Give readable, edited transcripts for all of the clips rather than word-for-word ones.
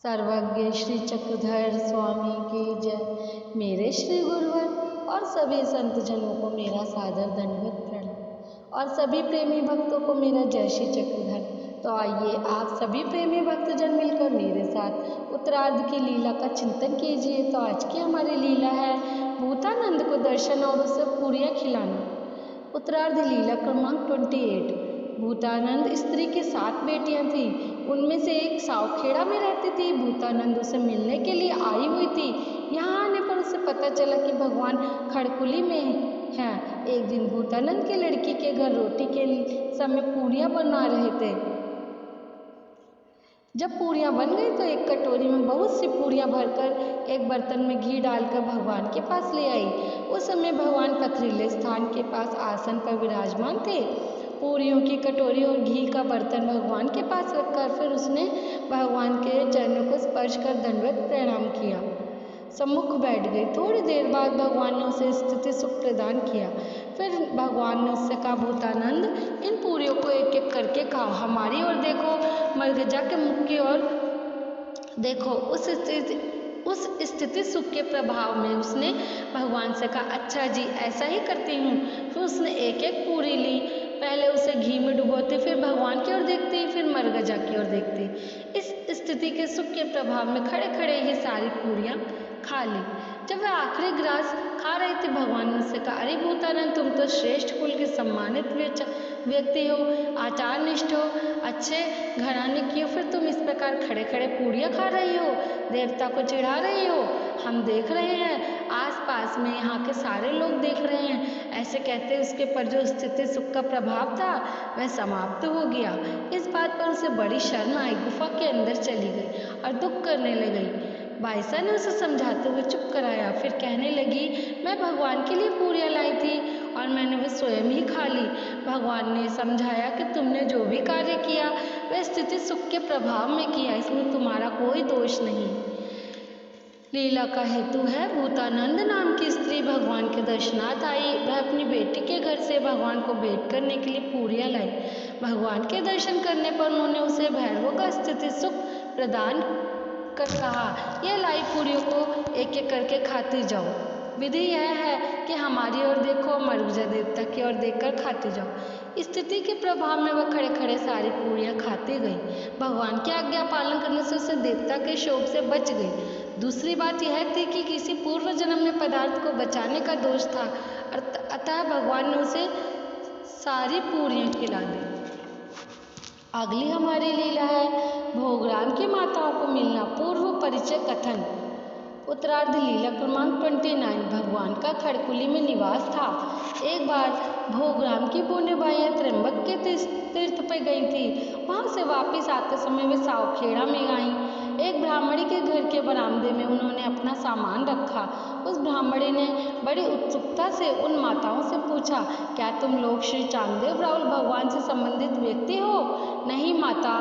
सर्वज्ञ श्री चक्रधर स्वामी की जय। मेरे श्री गुरुवर और सभी संत जनों को मेरा सादर दंडवत प्रणाम और सभी प्रेमी भक्तों को मेरा जय श्री चक्रधर। तो आइए आप सभी प्रेमी भक्तजन मिलकर मेरे साथ उत्तरार्ध की लीला का चिंतन कीजिए। तो आज की हमारी लीला है भूतानंद को दर्शन और उसे पूरियां खिलाना। उत्तरार्ध लीला क्रमांक 28। भूतानंद स्त्री की 7 बेटियां थीं। उनमें से एक सावखेड़ा में रहती थी। भूतानंद उसे मिलने के लिए आई हुई थी। यहाँ आने पर उसे पता चला कि भगवान खड़कुली में हैं। एक दिन भूतानंद की लड़की के घर रोटी के समय पूरियां बना रहे थे। जब पूरियां बन गई तो एक कटोरी में बहुत सी पूरियां भरकर एक बर्तन में घी डालकर भगवान के पास ले आई। उस समय भगवान पथरीले स्थान के पास आसन पर विराजमान थे। पूरियों की कटोरी और घी का बर्तन भगवान के पास रखकर फिर उसने भगवान के चरणों को स्पर्श कर दंडवत प्रणाम किया। सम्मुख बैठ गई। थोड़ी देर बाद भगवान ने उसे स्थिति सुख प्रदान किया। फिर भगवान ने उससे कहा, भूतानंद, इन पूरियों को एक एक करके खाओ। हमारी ओर देखो, मरगजा के मुख की ओर देखो। उस स्थिति सुख के प्रभाव में उसने भगवान से कहा, अच्छा जी, ऐसा ही करती हूँ। फिर उसने एक एक पूरी ली। पहले उसे घी में डुबोती, फिर भगवान की ओर देखती, फिर मरगजा की ओर देखती। इस स्थिति के सुख के प्रभाव में खड़े खड़े ये सारी पूरियां खा ली। जब वह आखिरी ग्रास खा रही थी, भगवान ने उससे कहा, अरे भूतानंद, तुम तो श्रेष्ठ कुल के सम्मानित व्यक्ति हो, आचारनिष्ठ हो, अच्छे घराने की हो, फिर तुम इस प्रकार खड़े खड़े पूरियां खा रही हो, देवता को चिढ़ा रही हो। हम देख रहे हैं, आसपास में यहाँ के सारे लोग देख रहे हैं। ऐसे कहते उसके पर जो स्थिति सुख का प्रभाव था वह समाप्त हो गया। इस बात पर उसे बड़ी शर्म आई। गुफा के अंदर चली गई और दुख करने लगी। बाईसा ने उसे समझाते हुए चुप कराया। फिर कहने लगी, मैं भगवान के लिए पूरियां लाई थी और मैंने वह स्वयं ही खा ली। भगवान ने समझाया कि तुमने जो भी कार्य किया वह स्थिति सुख के प्रभाव में किया, इसमें तुम्हारा कोई दोष नहीं। लीला का हेतु है, भूतानंद नाम की स्त्री भगवान के दर्शनार्थ आई। वह अपनी बेटी के घर से भगवान को भेंट करने के लिए पूरियां लाई। भगवान के दर्शन करने पर उन्होंने उसे भैरवों का स्थिति सुख प्रदान कर कहा, यह लाई पूरियों को एक एक करके खाती जाओ। विधि यह है कि हमारी ओर देखो, मरगजा देवता की ओर देखकर खाती जाओ। स्थिति के प्रभाव में वह खड़े खड़े सारी पूरियां खाती गई। भगवान की आज्ञा पालन करने से उसे देवता के शोक से बच गई। दूसरी बात यह थी कि किसी पूर्व जन्म में पदार्थ को बचाने का दोष था, अतः भगवान ने उसे सारी पूरियां खिला दी। अगली हमारी लीला है भोगराम की माताओं को मिलना। पूर्व परिचय कथन। उत्तरार्ध लीला क्रमांक 29। भगवान का खड़कुली में निवास था। एक बार भोगराम की बोनेबाइयाँ त्र्यंबक के तीर्थ पर गई थी। वहाँ से वापस आते समय वे सावखेड़ा में आईं। एक ब्राह्मणी के घर के बरामदे में उन्होंने अपना सामान रखा। उस ब्राह्मणी ने बड़ी उत्सुकता से उन माताओं से पूछा, क्या तुम लोग श्री चांगदेव राउल भगवान से संबंधित व्यक्ति हो? नहीं माता।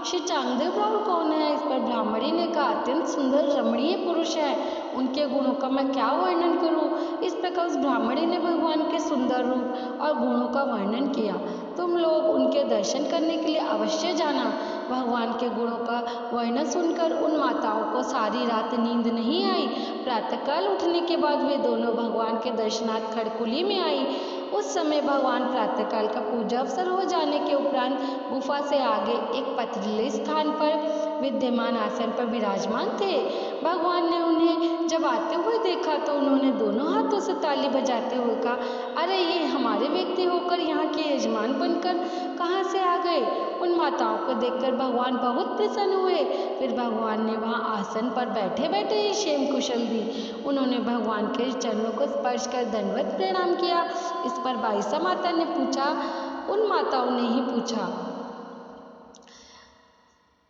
श्री चांगदेव राउल कौन है? इस पर ब्राह्मणी ने कहा, अत्यंत सुंदर रमणीय पुरुष है, उनके गुणों का मैं क्या वर्णन करूं। इस प्रकार उस ब्राह्मणी ने भगवान के सुंदर रूप और गुणों का वर्णन किया। तुम लोग उनके दर्शन करने के लिए अवश्य जाना। भगवान के गुणों का वर्णन सुनकर उन माताओं को सारी रात नींद नहीं आई। प्रातःकाल उठने के बाद वे दोनों भगवान के दर्शनार्थ खड़कुली में आई। उस समय भगवान प्रातःकाल का पूजा अवसर हो जाने के उपरांत गुफा से आगे एक पथरीले स्थान पर विद्यमान आसन पर विराजमान थे। भगवान ने उन्हें जब आते हुए देखा तो उन्होंने दोनों हाथों से ताली बजाते हुए कहा, अरे ये हमारे व्यक्ति होकर यहाँ के यजमान बनकर कहाँ से आ गए? उन माताओं को देखकर भगवान बहुत प्रसन्न हुए। फिर भगवान ने वहाँ आसन पर बैठे बैठे ही क्षेम कुशल दी। उन्होंने भगवान के चरणों को स्पर्श कर दंडवत प्रणाम किया। इस पर बाईसा माता ने पूछा, उन माताओं ने ही पूछा,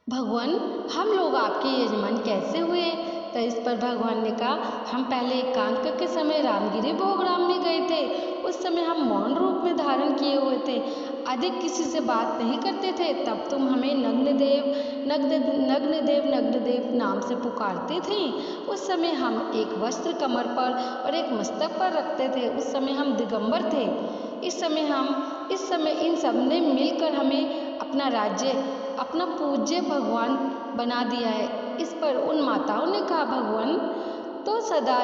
भगवान, हम लोग आपके यजमान कैसे हुए? तो इस पर भगवान ने कहा, हम पहले एकांत के समय रामगिरी भोगराम में गए थे। उस समय हम मौन रूप में धारण किए हुए थे, अधिक किसी से बात नहीं करते थे। तब तुम हमें नग्नदेव नाम से पुकारते थे। उस समय हम एक वस्त्र कमर पर और एक मस्तक पर रखते थे। उस समय हम दिगंबर थे। इस समय इन सब ने मिलकर हमें अपना राज्य, अपना पूज्य भगवान बना दिया है। इस पर उन माताओं ने कहा, भगवान तो सदा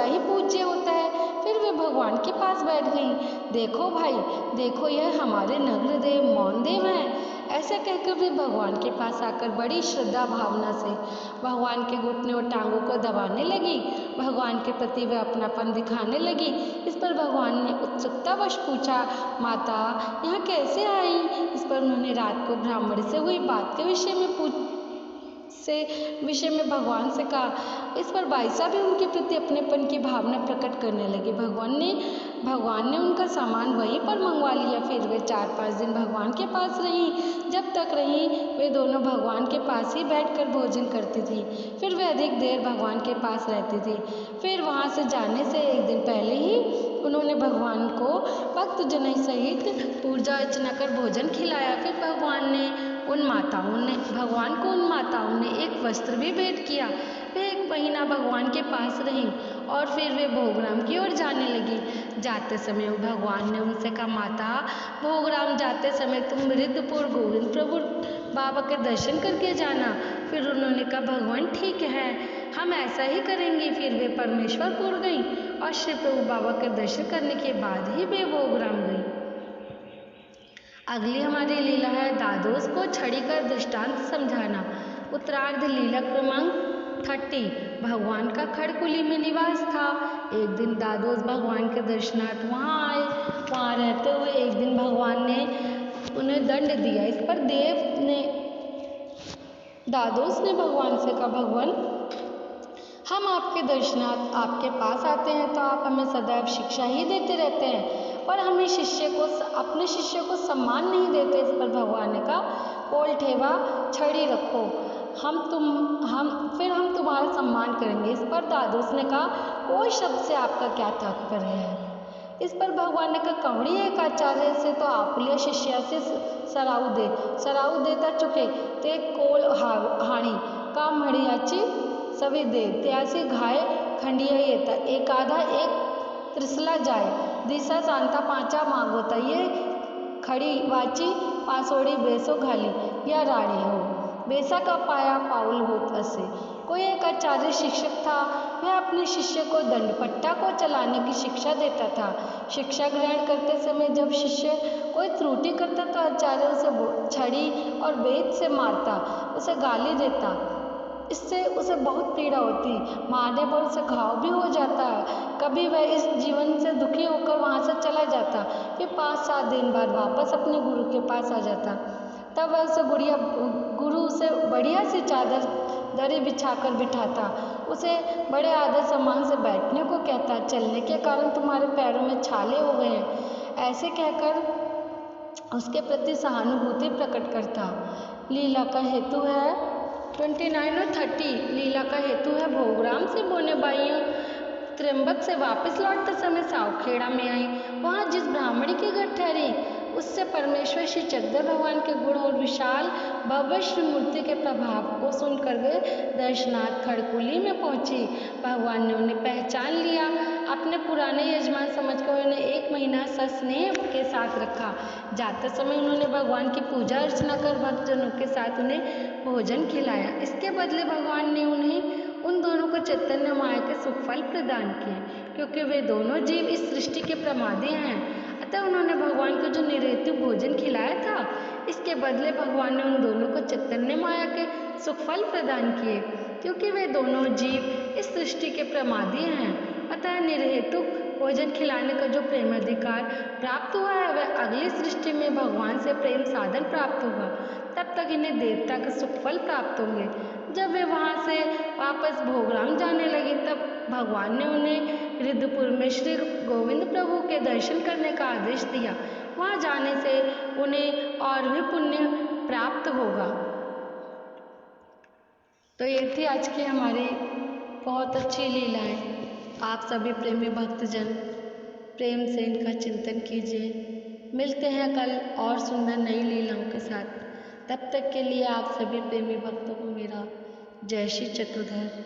ही पूज्य होता है। फिर वे भगवान के पास बैठ गईं। देखो भाई, देखो यह हमारे नग्न देव मौन देव हैं। ऐसा कहकर वे भगवान के पास आकर बड़ी श्रद्धा भावना से भगवान के घुटने और टांगों को दबाने लगी। भगवान के प्रति वे अपनापन दिखाने लगी। इस पर भगवान ने उत्सुकतावश पूछा, माता यहाँ कैसे आई? इस पर उन्होंने रात को ब्राह्मण से हुई बात के विषय में भगवान से कहा। इस पर बाईसा भी उनके प्रति अपनेपन की भावना प्रकट करने लगी। भगवान ने उनका सामान वहीं पर मंगवा लिया। फिर वे 4-5 दिन भगवान के पास रहीं। जब तक रहीं वे दोनों भगवान के पास ही बैठकर भोजन करती थी। फिर वे अधिक देर भगवान के पास रहती थी। फिर वहाँ से जाने से एक दिन पहले ही उन्होंने भगवान को भक्तजनों सहित पूजा अर्चना कर भोजन खिलाया। फिर भगवान को उन माताओं ने एक वस्त्र भी भेंट किया। वे 1 महीना भगवान के पास रहीं और फिर वे भोगराम की ओर जाने लगी। जाते समय भगवान ने उनसे कहा, माता भोगराम जाते समय तुम रिद्धपुर गोविंद प्रभु बाबा के दर्शन करके जाना। फिर उन्होंने कहा, भगवान ठीक है, हम ऐसा ही करेंगे। फिर वे परमेश्वरपुर गईं और श्री प्रभु बाबा के दर्शन करने के बाद ही वे भोगराम गईं। अगली हमारी लीला है दादोस को छड़ी कर दृष्टांत समझाना। उत्तरार्ध लीला क्रमांक 30। भगवान का खड़कुली में निवास था। एक दिन दादोस भगवान के दर्शनार्थ वहाँ आए। वहाँ रहते हुए एक दिन भगवान ने उन्हें दंड दिया। इस पर दादोस ने भगवान से कहा, भगवान हम आपके दर्शनार्थ आपके पास आते हैं तो आप हमें सदैव शिक्षा ही देते रहते हैं और हमें अपने शिष्य को सम्मान नहीं देते। इस पर भगवान ने कहा, कोल ठेवा छड़ी रखो, फिर हम तुम्हारा सम्मान करेंगे। इस पर दादोस ने कहा, कोई शब्द से आपका क्या तात्पर्य है? इस पर भगवान ने कहा, कवड़ी एक आचार्य से तो आपुलिया शिष्या से सराऊ देता चुके ते कोल हाणी का मड़ियाची सवी दे त्यासी घाय खंडिया येता एक आधा एक त्रिसला जाए दिशा शांता पांचा मागोता ये खड़ी वाची पासोड़ी बेसो घाली या राणी हो बेसा का पाया पाउल होत असे। कोई एक आचार्य शिक्षक था। वह अपने शिष्य को दंडपट्टा को चलाने की शिक्षा देता था। शिक्षा ग्रहण करते समय जब शिष्य कोई त्रुटि करता तो आचार्य उसे छड़ी और बेत से मारता, उसे गाली देता। इससे उसे बहुत पीड़ा होती, मारने पर उसे घाव भी हो जाता। कभी वह इस जीवन से दुखी होकर वहाँ से चला जाता। फिर 5-7 दिन बाद वापस अपने गुरु के पास आ जाता। तब वह गुरु उसे बढ़िया सी चादर दरी बिछाकर बिठाता, उसे बड़े आदर सम्मान से बैठने को कहता। चलने के कारण तुम्हारे पैरों में छाले हो गए हैं, ऐसे कहकर उसके प्रति सहानुभूति प्रकट करता। लीला का हेतु है 29 और 30। लीला का हेतु है भोगराम से बोने बाइयों त्र्यंबक से वापस लौटते समय सावखेड़ा में आई। वहाँ जिस ब्राह्मणी के घर ठहरी उससे परमेश्वर श्री चक्रधर भगवान के गुण और विशाल भव्य श्री मूर्ति के प्रभाव को सुनकर वे दर्शनार्थ खड़कुली में पहुंची। भगवान ने उन्हें पहचान लिया। अपने पुराने यजमान समझकर उन्हें 1 महीना सस्नेह के साथ रखा। जाते समय उन्होंने भगवान की पूजा अर्चना कर भक्तजनों के साथ उन्हें भोजन खिलाया। इसके बदले भगवान ने उन दोनों को चैतन्य माया के सुख फल प्रदान किए, क्योंकि वे दोनों जीव इस सृष्टि के प्रमादी हैं। अतः उन्होंने भगवान को जो निर्हेतु भोजन खिलाया था, इसके बदले भगवान ने उन दोनों को चैतन्य माया के सुख फल प्रदान किए, क्योंकि वे दोनों जीव इस सृष्टि के प्रमादी हैं। अतः निर्हेतु भोजन खिलाने का जो प्रेम अधिकार प्राप्त हुआ है, वह अगली सृष्टि में भगवान से प्रेम साधन प्राप्त होगा। तब तक इन्हें देवता के सुख फल प्राप्त होंगे। जब वे वहाँ से वापस भोगराम जाने लगे, तब भगवान ने उन्हें रिद्धपुर में श्री गोविंद प्रभु के दर्शन करने का आदेश दिया। वहाँ जाने से उन्हें और भी पुण्य प्राप्त होगा। तो ये थी आज की हमारी बहुत अच्छी लीलाएं। आप सभी प्रेमी भक्तजन प्रेम से इनका चिंतन कीजिए। मिलते हैं कल और सुंदर नई लीलाओं के साथ। तब तक के लिए आप सभी प्रेमी भक्तों को मेरा जय श्री चतुर्धर।